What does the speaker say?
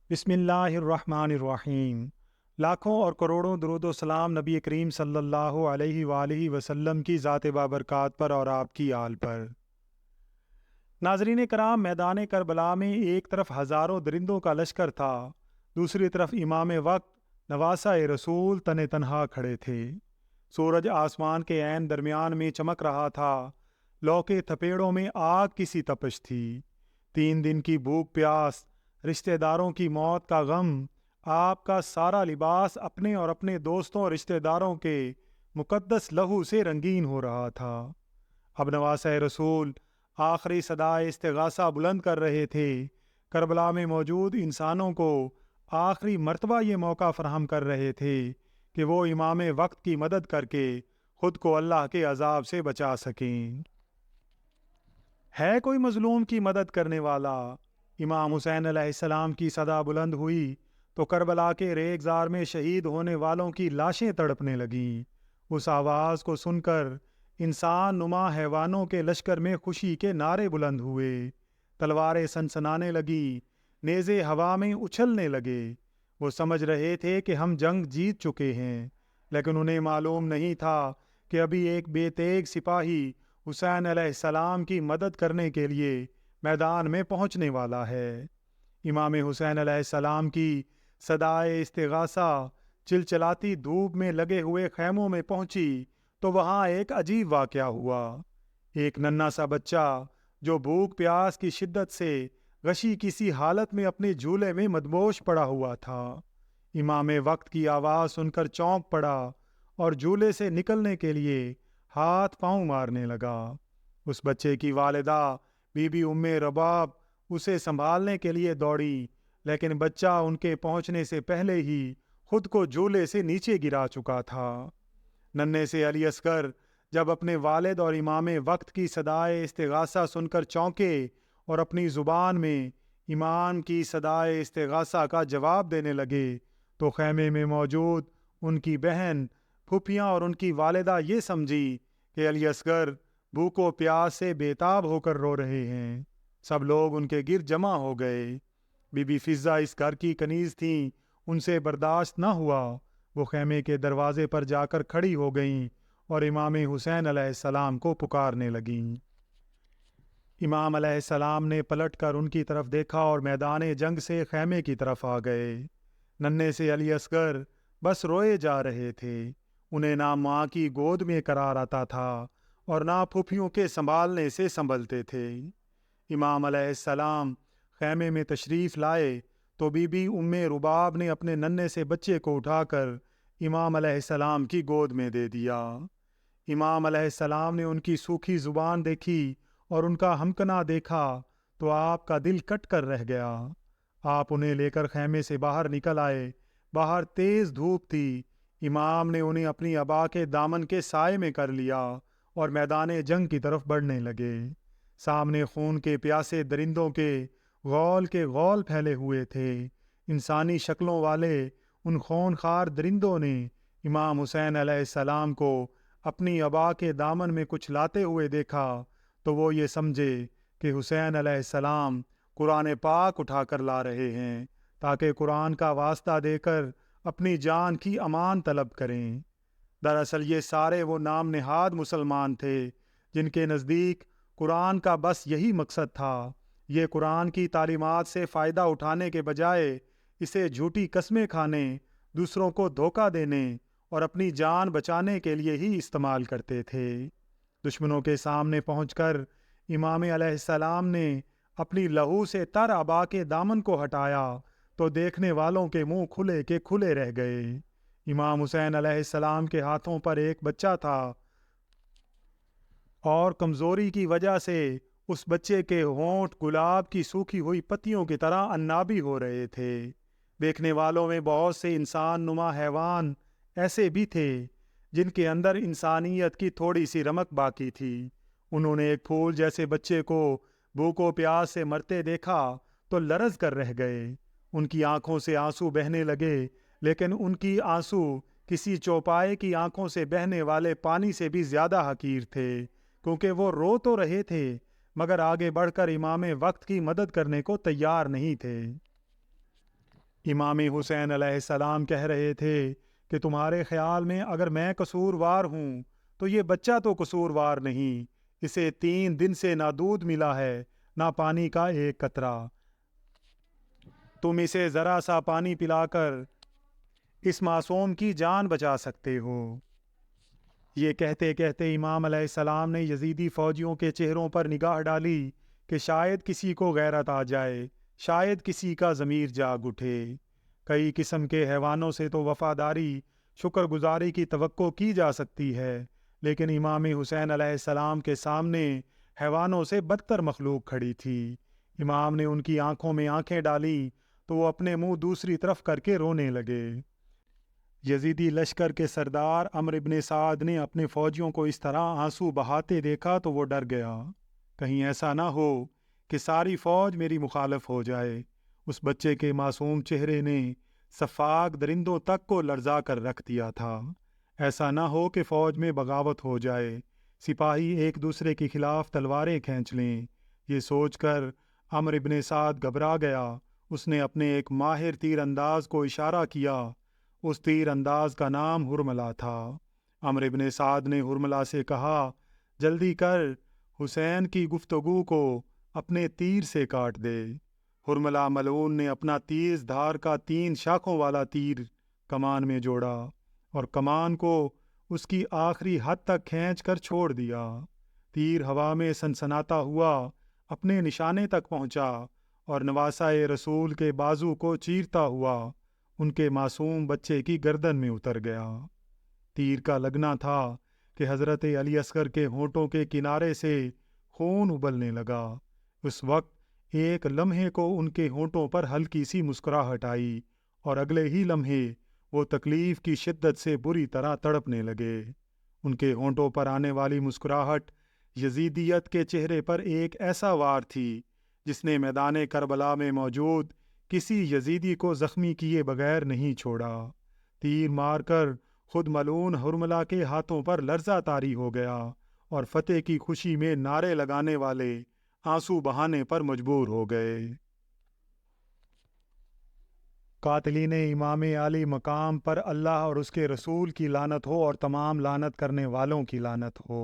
بسم اللہ الرحمن الرحیم۔ لاکھوں اور کروڑوں درود و سلام نبی کریم صلی اللہ علیہ وآلہ وسلم کی ذات بابرکات پر اور آپ کی آل پر۔ ناظرین کرام، میدان کربلا میں ایک طرف ہزاروں درندوں کا لشکر تھا، دوسری طرف امام وقت نواسہ رسول تن تنہا کھڑے تھے۔ سورج آسمان کے عین درمیان میں چمک رہا تھا، لو کے تھپیڑوں میں آگ کی سی تپش تھی۔ 3 دن کی بھوک پیاس، رشتہ داروں کی موت کا غم، آپ کا سارا لباس اپنے اور اپنے دوستوں اور رشتہ داروں کے مقدس لہو سے رنگین ہو رہا تھا۔ اب نواسہ رسول آخری صدائے استغاثہ بلند کر رہے تھے، کربلا میں موجود انسانوں کو آخری مرتبہ یہ موقع فراہم کر رہے تھے کہ وہ امام وقت کی مدد کر کے خود کو اللہ کے عذاب سے بچا سکیں۔ ہے کوئی مظلوم کی مدد کرنے والا؟ امام حسین علیہ السلام کی صدا بلند ہوئی تو کربلا کے ریگزار میں شہید ہونے والوں کی لاشیں تڑپنے لگیں۔ اس آواز کو سن کر انسان نما حیوانوں کے لشکر میں خوشی کے نعرے بلند ہوئے، تلواریں سنسنانے لگی، نیزے ہوا میں اچھلنے لگے۔ وہ سمجھ رہے تھے کہ ہم جنگ جیت چکے ہیں، لیکن انہیں معلوم نہیں تھا کہ ابھی ایک بے تیگ سپاہی حسین علیہ السلام کی مدد کرنے کے لیے میدان میں پہنچنے والا ہے۔ امام حسین علیہ السلام کی صدائے استغاثہ چلچلاتی دھوپ میں لگے ہوئے خیموں میں پہنچی تو وہاں ایک عجیب واقعہ ہوا۔ ایک ننھا سا بچہ جو بھوک پیاس کی شدت سے غشی کسی حالت میں اپنے جھولے میں مدبوش پڑا ہوا تھا، امام وقت کی آواز سن کر چونک پڑا اور جھولے سے نکلنے کے لیے ہاتھ پاؤں مارنے لگا۔ اس بچے کی والدہ بی بی ام رباب اسے سنبھالنے کے لیے دوڑی، لیکن بچہ ان کے پہنچنے سے پہلے ہی خود کو جھولے سے نیچے گرا چکا تھا۔ ننھے سے علی اصغر جب اپنے والد اور امام وقت کی صدائے استغاثہ سن کر چونکے اور اپنی زبان میں امام کی صدائے استغاثہ کا جواب دینے لگے تو خیمے میں موجود ان کی بہن، پھوپھیاں اور ان کی والدہ یہ سمجھی کہ علی اصغر بھوک و پیاس سے بےتاب ہو کر رو رہے ہیں۔ سب لوگ ان کے گرد جمع ہو گئے۔ بی بی فضہ اس گھر کی کنیز تھیں، ان سے برداشت نہ ہوا، وہ خیمے کے دروازے پر جا کر کھڑی ہو گئیں اور امام حسین علیہ السلام کو پکارنے لگیں۔ امام علیہ السلام نے پلٹ کر ان کی طرف دیکھا اور میدان جنگ سے خیمے کی طرف آ گئے۔ ننھے سے علی اصغر بس روئے جا رہے تھے، انہیں نہ ماں کی گود میں قرار آتا تھا اور نہ پھوپھیوں کے سنبھالنے سے سنبھلتے تھے۔ امام علیہ السلام خیمے میں تشریف لائے تو بی بی ام رباب نے اپنے ننھے سے بچے کو اٹھا کر امام علیہ السلام کی گود میں دے دیا۔ امام علیہ السلام نے ان کی سوکھی زبان دیکھی اور ان کا ہمکنا دیکھا تو آپ کا دل کٹ کر رہ گیا۔ آپ انہیں لے کر خیمے سے باہر نکل آئے۔ باہر تیز دھوپ تھی۔ امام نے انہیں اپنی ابا کے دامن کے سائے میں کر لیا اور میدان جنگ کی طرف بڑھنے لگے۔ سامنے خون کے پیاسے درندوں کے غول پھیلے ہوئے تھے۔ انسانی شکلوں والے ان خونخوار درندوں نے امام حسین علیہ السلام کو اپنی ابا کے دامن میں کچھ لاتے ہوئے دیکھا تو وہ یہ سمجھے کہ حسین علیہ السلام قرآن پاک اٹھا کر لا رہے ہیں تاکہ قرآن کا واسطہ دے کر اپنی جان کی امان طلب کریں۔ دراصل یہ سارے وہ نام نہاد مسلمان تھے جن کے نزدیک قرآن کا بس یہی مقصد تھا۔ یہ قرآن کی تعلیمات سے فائدہ اٹھانے کے بجائے اسے جھوٹی قسمیں کھانے، دوسروں کو دھوکہ دینے اور اپنی جان بچانے کے لیے ہی استعمال کرتے تھے۔ دشمنوں کے سامنے پہنچ کر امام علیہ السلام نے اپنی لہو سے تر ابا کے دامن کو ہٹایا تو دیکھنے والوں کے منہ کھلے کے کھلے رہ گئے۔ امام حسین علیہ السلام کے ہاتھوں پر ایک بچہ تھا اور کمزوری کی وجہ سے اس بچے کے ہونٹ گلاب کی سوکھی ہوئی پتیوں کی طرح عنابی ہو رہے تھے۔ دیکھنے والوں میں بہت سے انسان نما حیوان ایسے بھی تھے جن کے اندر انسانیت کی تھوڑی سی رمق باقی تھی۔ انہوں نے ایک پھول جیسے بچے کو بھوک و پیاس سے مرتے دیکھا تو لرز کر رہ گئے۔ ان کی آنکھوں سے آنسو بہنے لگے، لیکن ان کی آنسو کسی چوپائے کی آنکھوں سے بہنے والے پانی سے بھی زیادہ حقیر تھے، کیونکہ وہ رو تو رہے تھے مگر آگے بڑھ کر امام وقت کی مدد کرنے کو تیار نہیں تھے۔ امام حسین علیہ السلام کہہ رہے تھے کہ تمہارے خیال میں اگر میں قصوروار ہوں تو یہ بچہ تو قصوروار نہیں، اسے 3 دن سے نہ دودھ ملا ہے نہ پانی کا ایک قطرہ، تم اسے ذرا سا پانی پلا کر اس معصوم کی جان بچا سکتے ہو۔ یہ کہتے کہتے امام علیہ السلام نے یزیدی فوجیوں کے چہروں پر نگاہ ڈالی کہ شاید کسی کو غیرت آ جائے، شاید کسی کا ضمیر جاگ اٹھے۔ کئی قسم کے حیوانوں سے تو وفاداری، شکر گزاری کی توقع کی جا سکتی ہے، لیکن امام حسین علیہ السلام کے سامنے حیوانوں سے بدتر مخلوق کھڑی تھی۔ امام نے ان کی آنکھوں میں آنکھیں ڈالی تو وہ اپنے منہ دوسری طرف کر کے رونے لگے۔ یزیدی لشکر کے سردار عمرو بن سعد نے اپنے فوجیوں کو اس طرح آنسو بہاتے دیکھا تو وہ ڈر گیا، کہیں ایسا نہ ہو کہ ساری فوج میری مخالف ہو جائے۔ اس بچے کے معصوم چہرے نے سفاک درندوں تک کو لرزا کر رکھ دیا تھا۔ ایسا نہ ہو کہ فوج میں بغاوت ہو جائے، سپاہی ایک دوسرے کے خلاف تلواریں کھینچ لیں۔ یہ سوچ کر عمرو بن سعد گھبرا گیا۔ اس نے اپنے ایک ماہر تیر انداز کو اشارہ کیا۔ اس تیر انداز کا نام ہرملہ تھا۔ عمرو بن سعد نے ہرملہ سے کہا، جلدی کر، حسین کی گفتگو کو اپنے تیر سے کاٹ دے۔ ہرملہ ملعون نے اپنا تیز دھار کا 3 شاخوں والا تیر کمان میں جوڑا اور کمان کو اس کی آخری حد تک کھینچ کر چھوڑ دیا۔ تیر ہوا میں سنسناتا ہوا اپنے نشانے تک پہنچا اور نواسائے رسول کے بازو کو چیرتا ہوا ان کے معصوم بچے کی گردن میں اتر گیا۔ تیر کا لگنا تھا کہ حضرت علی اصغر کے ہونٹوں کے کنارے سے خون ابلنے لگا۔ اس وقت ایک لمحے کو ان کے ہونٹوں پر ہلکی سی مسکراہٹ آئی اور اگلے ہی لمحے وہ تکلیف کی شدت سے بری طرح تڑپنے لگے۔ ان کے ہونٹوں پر آنے والی مسکراہٹ یزیدیت کے چہرے پر ایک ایسا وار تھی جس نے میدان کربلا میں موجود کسی یزیدی کو زخمی کیے بغیر نہیں چھوڑا۔ تیر مار کر خود ملعون ہرملہ کے ہاتھوں پر لرزہ طاری ہو گیا اور فتح کی خوشی میں نعرے لگانے والے آنسو بہانے پر مجبور ہو گئے۔ قاتلین امام عالی مقام پر اللہ اور اس کے رسول کی لعنت ہو اور تمام لعنت کرنے والوں کی لعنت ہو۔